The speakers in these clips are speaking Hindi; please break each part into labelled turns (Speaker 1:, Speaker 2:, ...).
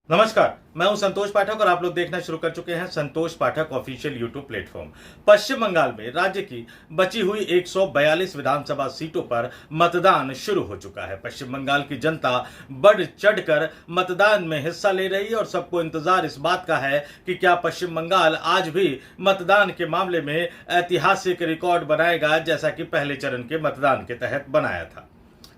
Speaker 1: नमस्कार, मैं हूं संतोष पाठक और आप लोग देखना शुरू कर चुके हैं संतोष पाठक ऑफिशियल यूट्यूब प्लेटफॉर्म। पश्चिम बंगाल में राज्य की बची हुई 142 विधानसभा सीटों पर मतदान शुरू हो चुका है। पश्चिम बंगाल की जनता बढ़ चढ़कर मतदान में हिस्सा ले रही है और सबको इंतजार इस बात का है कि क्या पश्चिम बंगाल आज भी मतदान के मामले में ऐतिहासिक रिकॉर्ड बनाएगा, जैसा कि पहले चरण के मतदान के तहत बनाया था।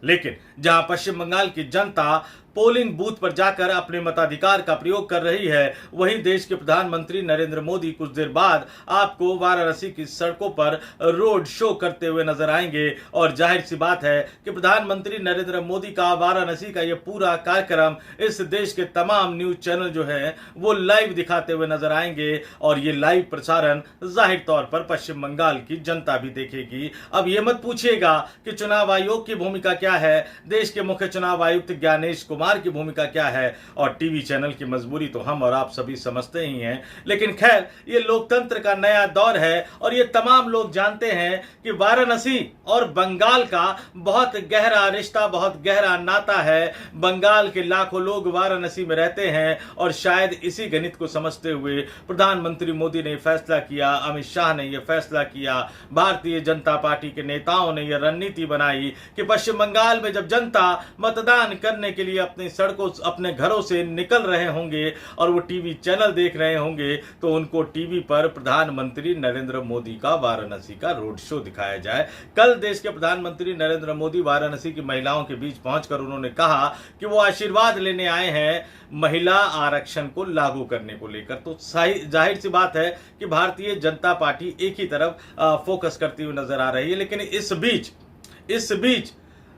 Speaker 1: लेकिन जहां पश्चिम बंगाल की जनता पोलिंग बूथ पर जाकर अपने मताधिकार का प्रयोग कर रही है, वहीं देश के प्रधानमंत्री नरेंद्र मोदी कुछ देर बाद आपको वाराणसी की सड़कों पर रोड शो करते हुए नजर आएंगे। और जाहिर सी बात है कि प्रधानमंत्री नरेंद्र मोदी का वाराणसी का यह पूरा कार्यक्रम इस देश के तमाम न्यूज चैनल जो है वो लाइव दिखाते हुए नजर आएंगे और ये लाइव प्रसारण जाहिर तौर पर पश्चिम बंगाल की जनता भी देखेगी। अब ये मत पूछिएगा कि चुनाव आयोग की भूमिका क्या है, देश के मुख्य चुनाव आयुक्त ज्ञानेश कुमार की भूमिका क्या है और टीवी चैनल की मजबूरी तो हम और आप सभी समझते ही हैं। लेकिन खैर, ये लोकतंत्र का नया दौर है और ये तमाम लोग जानते हैं कि वाराणसी और बंगाल का बहुत गहरा रिश्ता, बहुत गहरा नाता है। बंगाल के लाखों लोग वाराणसी में रहते हैं और शायद इसी गणित को समझते हुए प्रधानमंत्री मोदी ने फैसला किया, अमित शाह ने यह फैसला किया, भारतीय जनता पार्टी के नेताओं ने यह रणनीति बनाई कि पश्चिम बंगाल में जब जनता मतदान करने के लिए अपनी सड़कों, अपने घरों से निकल रहे होंगे और वो टीवी चैनल देख रहे होंगे, तो उनको टीवी पर प्रधानमंत्री नरेंद्र मोदी का वाराणसी का रोड शो दिखाया जाए। कल देश के प्रधानमंत्री नरेंद्र मोदी वाराणसी की महिलाओं के बीच पहुंचकर उन्होंने कहा कि वो आशीर्वाद लेने आए हैं महिला आरक्षण को लागू करने को लेकर। तो जाहिर सी बात है कि भारतीय जनता पार्टी एक ही तरफ फोकस करती हुई नजर आ रही है। लेकिन इस बीच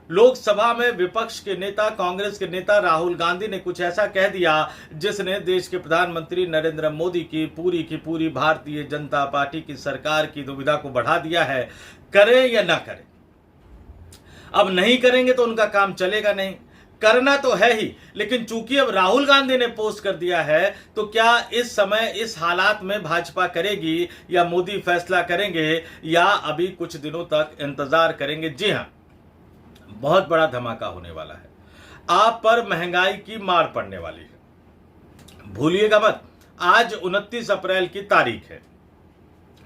Speaker 1: लोकसभा में विपक्ष के नेता, कांग्रेस के नेता राहुल गांधी ने कुछ ऐसा कह दिया जिसने देश के प्रधानमंत्री नरेंद्र मोदी की पूरी भारतीय जनता पार्टी की सरकार की दुविधा को बढ़ा दिया है। करें या ना करें, अब नहीं करेंगे तो उनका काम चलेगा नहीं, करना तो है ही। लेकिन चूंकि अब राहुल गांधी ने पोस्ट कर दिया है, तो क्या इस समय इस हालात में भाजपा करेगी या मोदी फैसला करेंगे या अभी कुछ दिनों तक इंतजार करेंगे? जी हां, बहुत बड़ा धमाका होने वाला है। आप पर महंगाई की मार पड़ने वाली है। भूलिएगा मत, आज 29 अप्रैल की तारीख है।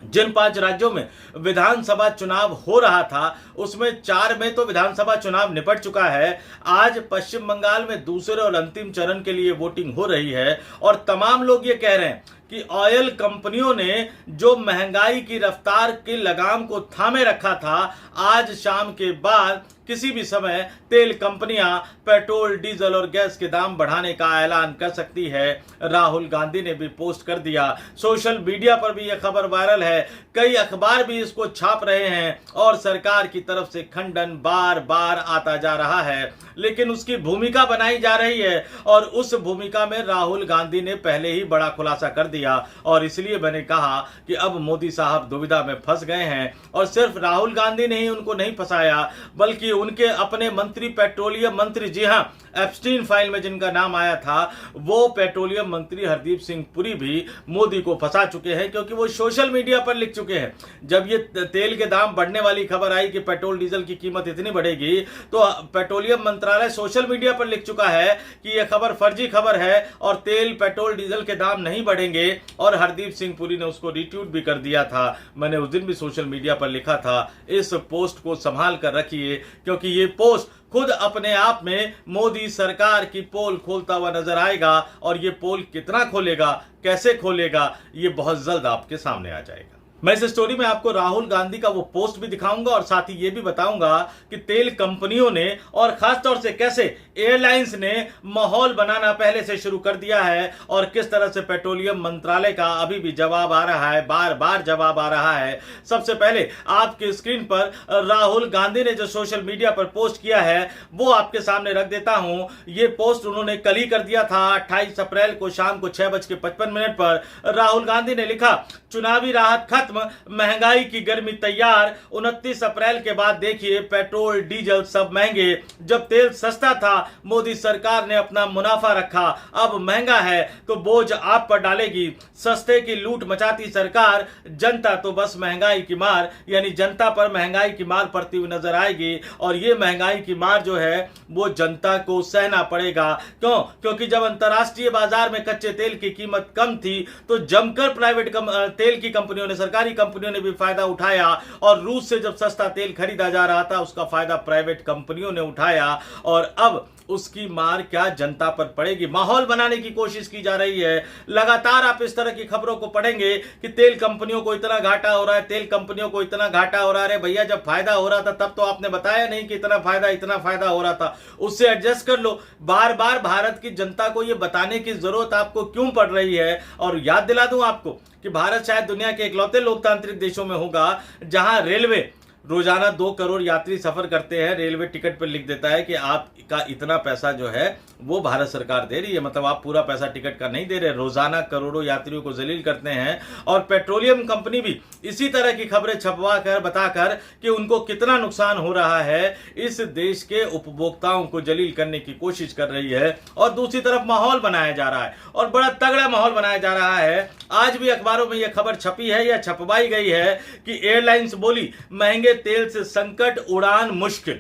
Speaker 1: जिन 5 राज्यों में विधानसभा चुनाव हो रहा था, उसमें 4 में तो विधानसभा चुनाव निपट चुका है। आज पश्चिम बंगाल में दूसरे और अंतिम चरण के लिए वोटिंग हो रही है और तमाम लोग ये कह रहे हैं कि ऑयल कंपनियों ने जो महंगाई की रफ्तार की लगाम को थामे रखा था, आज शाम के बाद किसी भी समय तेल कंपनियां पेट्रोल, डीजल और गैस के दाम बढ़ाने का ऐलान कर सकती है। राहुल गांधी ने भी पोस्ट कर दिया, सोशल मीडिया पर भी यह खबर वायरल है, कई अखबार भी इसको छाप रहे हैं और सरकार की तरफ से खंडन बार बार आता जा रहा है। लेकिन उसकी भूमिका बनाई जा रही है और उस भूमिका में राहुल गांधी ने पहले ही बड़ा खुलासा कर दिया और इसलिए मैंने कहा कि अब मोदी साहब दुविधा में फंस गए हैं। और सिर्फ राहुल गांधी ने ही उनको नहीं फंसाया, बल्कि उनके अपने मंत्री, पेट्रोलियम मंत्री, जी हां, एप्स्टीन फाइल में जिनका नाम आया था, वो पेट्रोलियम मंत्री हरदीप सिंह पुरी भी मोदी को फंसा चुके हैं, क्योंकि वो सोशल मीडिया पर लिख चुके हैं। जब ये तेल के दाम बढ़ने वाली खबर आई कि पेट्रोल डीजल की कीमत इतनी बढ़ेगी, तो पेट्रोलियम मंत्रालय सोशल मीडिया पर लिख चुका है कि यह खबर फर्जी खबर है और तेल, पेट्रोल, डीजल के दाम नहीं बढ़ेंगे। और हरदीप सिंह पुरी ने उसको रिट्वीट भी कर दिया था। मैंने उस दिन भी सोशल मीडिया पर लिखा था, इस पोस्ट को संभाल कर रखिए, क्योंकि ये पोस्ट खुद अपने आप में मोदी सरकार की पोल खोलता हुआ नजर आएगा और ये पोल कितना खोलेगा, कैसे खोलेगा, ये बहुत जल्द आपके सामने आ जाएगा। मैं इस स्टोरी में आपको राहुल गांधी का वो पोस्ट भी दिखाऊंगा और साथ ही ये भी बताऊंगा कि तेल कंपनियों ने और खासतौर से कैसे एयरलाइंस ने माहौल बनाना पहले से शुरू कर दिया है और किस तरह से पेट्रोलियम मंत्रालय का अभी भी जवाब आ रहा है, बार बार जवाब आ रहा है। सबसे पहले आपकी स्क्रीन पर राहुल गांधी ने जो सोशल मीडिया पर पोस्ट किया है वो आपके सामने रख देता हूं। ये पोस्ट उन्होंने कल ही कर दिया था, 28 अप्रैल को शाम को 6:55 पर। राहुल गांधी ने लिखा, चुनावी राहत खत्म, खत्म, महंगाई की गर्मी तैयार। 29 अप्रैल के बाद देखिए पेट्रोल डीजल सब महंगे। जब तेल सस्ता था मोदी सरकार ने अपना मुनाफा रखा, अब महंगा है तो बोझ आप पर डालेगी। सस्ते की लूट मचाती सरकार, जनता तो बस महंगाई की मार, यानी जनता पर महंगाई की मार पड़ती हुई नजर आएगी। और ये महंगाई की मार जो है वो जनता को सहना पड़ेगा। क्यों? क्योंकि जब अंतरराष्ट्रीय बाजार में कच्चे तेल की कीमत कम थी तो जमकर प्राइवेट तेल की कंपनियों ने, सरकारी कंपनियों ने भी फायदा उठाया। और रूस से जब सस्ता तेल खरीदा जा रहा था उसका फायदा प्राइवेट कंपनियों ने उठाया। और अब उसकी मार क्या जनता पर पड़ेगी। माहौल बनाने की कोशिश की जा रही है। लगातार आप इस तरह की खबरों को पढ़ेंगे कि तेल कंपनियों को इतना घाटा हो रहा है, तेल कंपनियों को इतना घाटा हो रहा है। भैया जब फायदा हो रहा था तब तो आपने बताया नहीं कि इतना फायदा हो रहा था, उससे एडजस्ट कर लो। बार बार भारत की जनता को यह बताने की जरूरत आपको क्यों पड़ रही है? और याद दिला दूं आपको कि भारत शायद दुनिया के इकलौते लोकतांत्रिक देशों में होगा जहां रेलवे रोजाना 2 करोड़ यात्री सफर करते हैं। रेलवे टिकट पर लिख देता है कि आपका इतना पैसा जो है वो भारत सरकार दे रही है, मतलब आप पूरा पैसा टिकट का नहीं दे रहे। रोजाना करोड़ों यात्रियों को जलील करते हैं। और पेट्रोलियम कंपनी भी इसी तरह की खबरें छपवा कर बताकर कि उनको कितना नुकसान हो रहा है, इस देश के उपभोक्ताओं को जलील करने की कोशिश कर रही है। और दूसरी तरफ माहौल बनाया जा रहा है, और बड़ा तगड़ा माहौल बनाया जा रहा है। आज भी अखबारों में यह खबर छपी है या छपवाई गई है कि एयरलाइंस बोली महंगे तेल से संकट, उड़ान मुश्किल।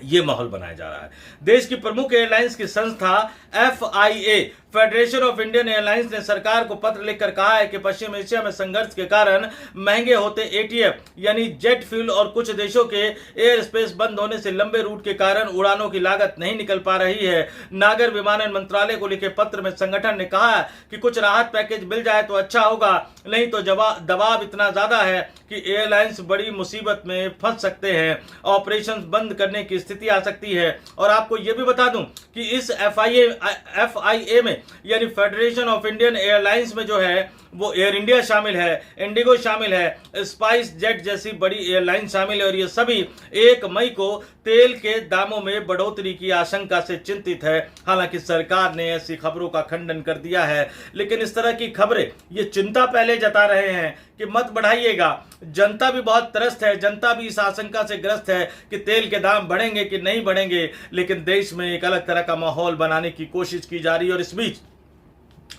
Speaker 1: ये माहौल बनाया जा रहा है। देश की प्रमुख एयरलाइंस की संस्था FIA, federation of Indian airlines ने सरकार को पत्र लिखकर कहा है कि पश्चिम एशिया में संघर्ष के कारण महंगे होते ATF यानी जेट फ्यूल और कुछ देशों के एयर स्पेस बंद होने से लंबे रूट के कारण उड़ानों की लागत नहीं निकल पा रही है। नागर विमानन मंत्रालय को लिखे पत्र में संगठन ने कहा कि कुछ राहत पैकेज मिल जाए तो अच्छा होगा, नहीं तो दबाव इतना ज्यादा है कि एयरलाइंस बड़ी मुसीबत में फंस सकते हैं, ऑपरेशन बंद करने की स्थिति आ सकती है। और आपको यह भी बता दूं कि इस FIA में यानी फेडरेशन ऑफ इंडियन एयरलाइंस में जो है वो एयर इंडिया शामिल है, इंडिगो शामिल है, स्पाइस जेट जैसी बड़ी एयरलाइन शामिल है। और ये सभी 1 मई को तेल के दामों में बढ़ोतरी की आशंका से चिंतित है। हालांकि सरकार ने ऐसी खबरों का खंडन कर दिया है, लेकिन इस तरह की खबरें ये चिंता पहले जता रहे हैं कि मत बढ़ाइएगा। जनता भी बहुत त्रस्त है, जनता भी इस आशंका से ग्रस्त है कि तेल के दाम बढ़ेंगे कि नहीं बढ़ेंगे। लेकिन देश में एक अलग तरह का माहौल बनाने की कोशिश की जा रही है। और इस बीच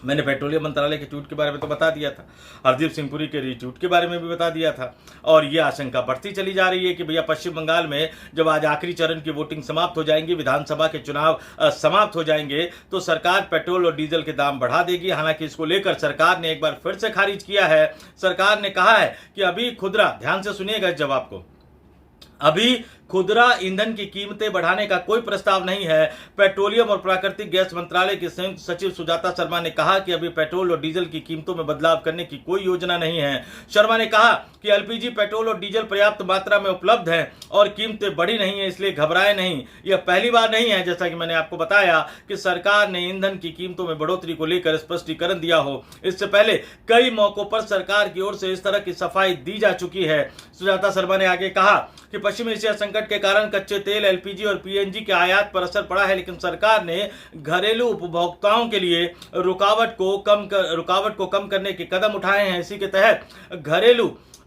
Speaker 1: मैंने पेट्रोलियम मंत्रालय के ट्वीट के बारे में तो बता दिया था, हरदीप सिंह पुरी के रीट्वीट के बारे में भी बता दिया था। और ये आशंका बढ़ती चली जा रही है कि भैया पश्चिम बंगाल में जब आज आखिरी चरण की वोटिंग समाप्त हो जाएंगी, विधानसभा के चुनाव समाप्त हो जाएंगे, तो सरकार पेट्रोल और डीजल के दाम बढ़ा देगी। हालांकि इसको लेकर सरकार ने एक बार फिर से खारिज किया है। सरकार ने कहा है कि अभी खुदरा, ध्यान से सुनिएगा इस जवाब को, अभी खुदरा ईंधन की कीमतें बढ़ाने का कोई प्रस्ताव नहीं है। पेट्रोलियम और प्राकृतिक गैस मंत्रालय की संयुक्त सचिव सुजाता शर्मा ने कहा कि अभी पेट्रोल और डीजल की कीमतों में बदलाव करने की कोई योजना नहीं है। शर्मा ने कहा कि LPG, पेट्रोल और डीजल पर्याप्त मात्रा में उपलब्ध है और कीमतें बढ़ी नहीं है, इसलिए घबराए नहीं। यह पहली बार नहीं है, जैसा कि मैंने आपको बताया, कि सरकार ने ईंधन की कीमतों में बढ़ोतरी को लेकर स्पष्टीकरण दिया हो। इससे पहले कई मौकों पर सरकार की ओर से इस तरह की सफाई दी जा चुकी है। सुजाता शर्मा ने आगे कहा कि पश्चिम एशिया संकट के कारण कच्चे तेल, LPG और PNG के आयात पर असर पड़ा है, लेकिन सरकार ने घरेलू उपभोक्ताओं के लिए रुकावट को कम करने के कदम उठाए हैं। इसी के तहत घरेलू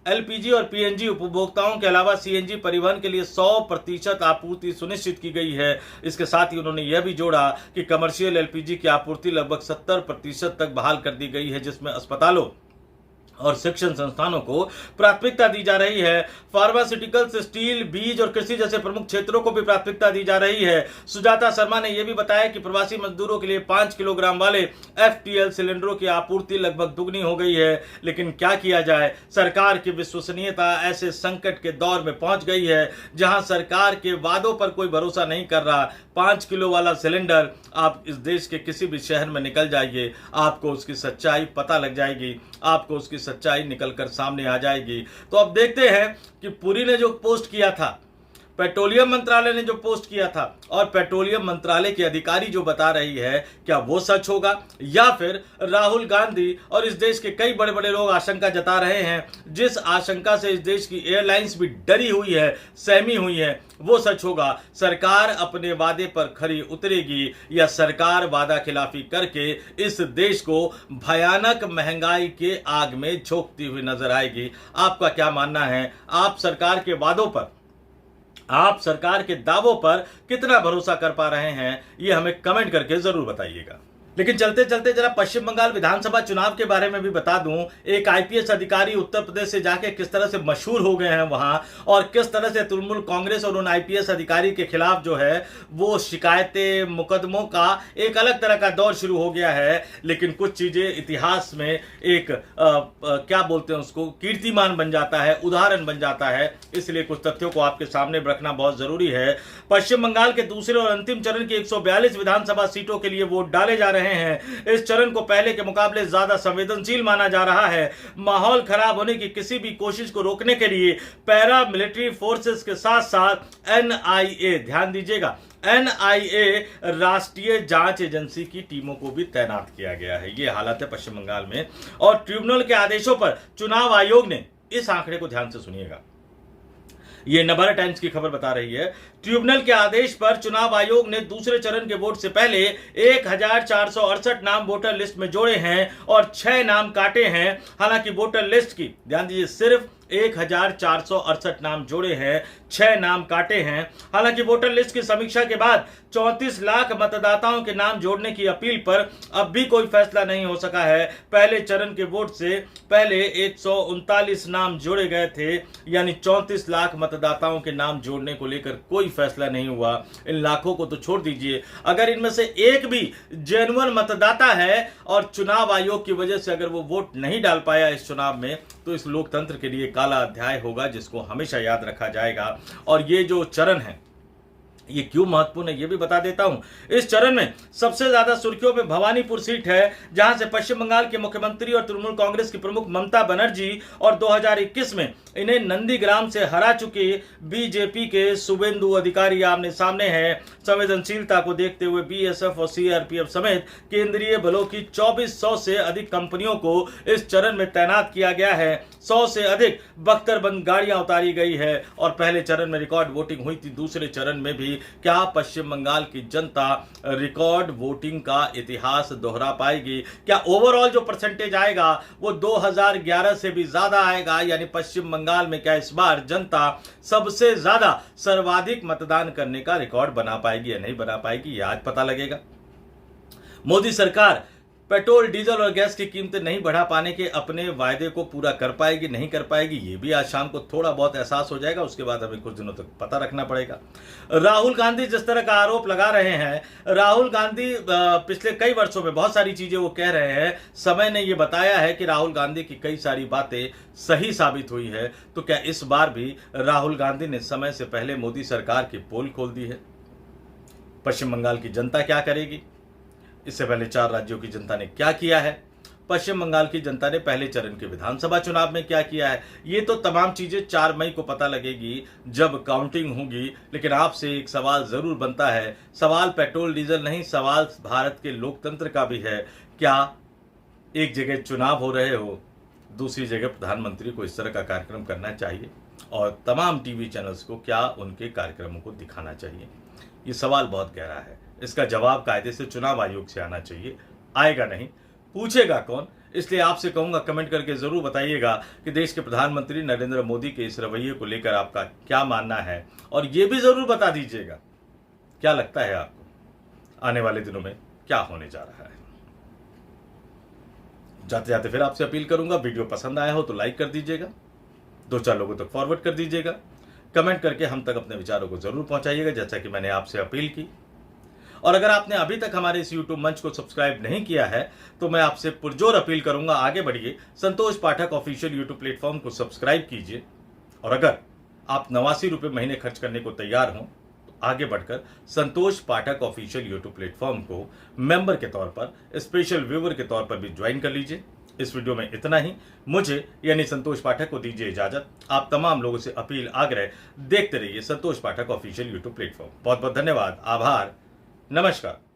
Speaker 1: LPG और PNG उपभोक्ताओं के अलावा CNG परिवहन के लिए 100% आपूर्ति सुनिश्चित की गई है। इसके साथ ही उन्होंने यह भी जोड़ा कि कमर्शियल LPG की आपूर्ति लगभग 70% तक बहाल कर दी गई है, जिसमें अस्पतालों और शिक्षण संस्थानों को प्राथमिकता दी जा रही है। फार्मास्यूटिकल्स, स्टील, बीज और कृषि जैसे प्रमुख क्षेत्रों को भी प्राथमिकता दी जा रही है। सुजाता शर्मा ने यह भी बताया कि प्रवासी मजदूरों के लिए 5 किलोग्राम वाले FTL सिलेंडरों की आपूर्ति लगभग दुगनी हो गई है। लेकिन क्या किया जाए, सरकार की विश्वसनीयता ऐसे संकट के दौर में पहुंच गई है जहां सरकार के वादों पर कोई भरोसा नहीं कर रहा। 5 किलो वाला सिलेंडर, आप इस देश के किसी भी शहर में निकल जाइए, आपको उसकी सच्चाई पता लग जाएगी, आपको उसकी सच्चाई निकलकर सामने आ जाएगी। तो अब देखते हैं कि पुरी ने जो पोस्ट किया था, पेट्रोलियम मंत्रालय ने जो पोस्ट किया था और पेट्रोलियम मंत्रालय की अधिकारी जो बता रही है, क्या वो सच होगा या फिर राहुल गांधी और इस देश के कई बड़े बड़े लोग आशंका जता रहे हैं, जिस आशंका से इस देश की एयरलाइंस भी डरी हुई है, सहमी हुई है, वो सच होगा? सरकार अपने वादे पर खरी उतरेगी या सरकार वादा खिलाफी करके इस देश को भयानक महंगाई के आग में झोंकती हुई नजर आएगी? आपका क्या मानना है? आप सरकार के वादों पर, आप सरकार के दावों पर कितना भरोसा कर पा रहे हैं, ये हमें कमेंट करके जरूर बताइएगा। लेकिन चलते चलते जरा पश्चिम बंगाल विधानसभा चुनाव के बारे में भी बता दूं। एक आईपीएस अधिकारी उत्तर प्रदेश से जाके किस तरह से मशहूर हो गए हैं वहां, और किस तरह से तृणमूल कांग्रेस और उन आईपीएस अधिकारी के खिलाफ जो है वो शिकायतें, मुकदमों का एक अलग तरह का दौर शुरू हो गया है। लेकिन कुछ चीजें इतिहास में एक क्या बोलते हैं उसको, कीर्तिमान बन जाता है, उदाहरण बन जाता है। इसलिए कुछ तथ्यों को आपके सामने रखना बहुत जरूरी है। पश्चिम बंगाल के दूसरे और अंतिम चरण की 142 विधानसभा सीटों के लिए वोट डाले जा रहे हैं। इस चरण को पहले के मुकाबले ज्यादा संवेदनशील माना जा रहा है। माहौल खराब होने की किसी भी कोशिश को रोकने के लिए पैरा मिलिट्री फोर्सेस के साथ साथ एनआईए, ध्यान दीजिएगा, एनआईए राष्ट्रीय जांच एजेंसी की टीमों को भी तैनात किया गया है। यह हालत है पश्चिम बंगाल में। और ट्रिब्यूनल के आदेशों पर चुनाव आयोग ने, इस आंकड़े को ध्यान से सुनिएगा, यह नवभारत टाइम्स की खबर बता रही है, ट्रिब्यूनल के आदेश पर चुनाव आयोग ने दूसरे चरण के वोट से पहले 1468 नाम वोटर लिस्ट में जोड़े हैं और 6 नाम काटे हैं। हालांकि वोटर लिस्ट की, ध्यान दीजिए, सिर्फ 1468 नाम जोड़े हैं, 6 नाम काटे हैं। हालांकि वोटर लिस्ट की समीक्षा के बाद 34 लाख मतदाताओं के नाम जोड़ने की अपील पर अब भी कोई फैसला नहीं हो सका है। पहले चरण के वोट से पहले 139 नाम जोड़े गए थे, यानी 34 लाख मतदाताओं के नाम जोड़ने को लेकर कोई फैसला नहीं हुआ। इन लाखों को तो छोड़ दीजिए, अगर इनमें से एक भी जेन्युइन मतदाता है और चुनाव आयोग की वजह से अगर वो वोट नहीं डाल पाया इस चुनाव में, तो इस लोकतंत्र के लिए काला अध्याय होगा, जिसको हमेशा याद रखा जाएगा। और ये जो चरण है ये क्यों महत्वपूर्ण है ये भी बता देता हूं। इस चरण में सबसे ज्यादा सुर्खियों में भवानीपुर सीट है, जहां से पश्चिम बंगाल के मुख्यमंत्री और तृणमूल कांग्रेस की प्रमुख ममता बनर्जी और 2021 में इन्हें नंदीग्राम से हरा चुके बीजेपी के शुभेंदु अधिकारी आमने सामने हैं। संवेदनशीलता को देखते हुए बीएसएफ और सीआरपीएफ समेत केंद्रीय बलों की 2400 से अधिक कंपनियों को इस चरण में तैनात किया गया है। 100 से अधिक बख्तरबंद गाड़ियां उतारी गई है और पहले चरण में रिकॉर्ड वोटिंग हुई थी। दूसरे चरण में भी क्या पश्चिम बंगाल की जनता रिकॉर्ड वोटिंग का इतिहास दोहरा पाएगी? क्या ओवरऑल जो परसेंटेज आएगा वो 2011 से भी ज्यादा आएगा? यानी पश्चिम बंगाल में क्या इस बार जनता सबसे ज्यादा सर्वाधिक मतदान करने का रिकॉर्ड बना पाएगी या नहीं बना पाएगी, ये आज पता लगेगा। मोदी सरकार पेट्रोल, डीजल और गैस की कीमतें नहीं बढ़ा पाने के अपने वायदे को पूरा कर पाएगी, नहीं कर पाएगी, ये भी आज शाम को थोड़ा बहुत एहसास हो जाएगा। उसके बाद हमें कुछ दिनों तक पता रखना पड़ेगा। राहुल गांधी जिस तरह का आरोप लगा रहे हैं, राहुल गांधी पिछले कई वर्षों में बहुत सारी चीजें वो कह रहे हैं। समय ने ये बताया है कि राहुल गांधी की कई सारी बातें सही साबित हुई है। तो क्या इस बार भी राहुल गांधी ने समय से पहले मोदी सरकार की पोल खोल दी है? पश्चिम बंगाल की जनता क्या करेगी? इससे पहले 4 राज्यों की जनता ने क्या किया है? पश्चिम बंगाल की जनता ने पहले चरण के विधानसभा चुनाव में क्या किया है? ये तो तमाम चीजें 4 मई को पता लगेगी जब काउंटिंग होगी। लेकिन आपसे एक सवाल जरूर बनता है, सवाल पेट्रोल डीजल नहीं, सवाल भारत के लोकतंत्र का भी है। क्या एक जगह चुनाव हो रहे हो, दूसरी जगह प्रधानमंत्री को इस तरह का कार्यक्रम करना चाहिए और तमाम टीवी चैनल्स को क्या उनके कार्यक्रमों को दिखाना चाहिए? ये सवाल बहुत गहरा है। इसका जवाब कायदे से चुनाव आयोग से आना चाहिए। आएगा नहीं, पूछेगा कौन? इसलिए आपसे कहूंगा, कमेंट करके जरूर बताइएगा कि देश के प्रधानमंत्री नरेंद्र मोदी के इस रवैये को लेकर आपका क्या मानना है। और यह भी जरूर बता दीजिएगा क्या लगता है आपको आने वाले दिनों में क्या होने जा रहा है। जाते जाते फिर आपसे अपील करूंगा, वीडियो पसंद आया हो तो लाइक कर दीजिएगा, 2-4 लोगों तक फॉरवर्ड कर दीजिएगा, कमेंट करके हम तक अपने विचारों को जरूर पहुंचाइएगा जैसा कि मैंने आपसे अपील की। और अगर आपने अभी तक हमारे इस YouTube मंच को सब्सक्राइब नहीं किया है तो मैं आपसे पुरजोर अपील करूंगा, आगे बढ़िए, संतोष पाठक ऑफिशियल YouTube प्लेटफॉर्म को सब्सक्राइब कीजिए। और अगर आप 89 रुपये महीने खर्च करने को तैयार हों तो आगे बढ़कर संतोष पाठक ऑफिशियल यूट्यूब प्लेटफॉर्म को मेंबर के तौर पर, स्पेशल व्यूअर के तौर पर भी ज्वाइन कर लीजिए। इस वीडियो में इतना ही। मुझे यानी संतोष पाठक को दीजिए इजाजत। आप तमाम लोगों से अपील, आग्रह, देखते रहिए संतोष पाठक ऑफिशियल यूट्यूब प्लेटफॉर्म। बहुत बहुत धन्यवाद, आभार, नमस्कार।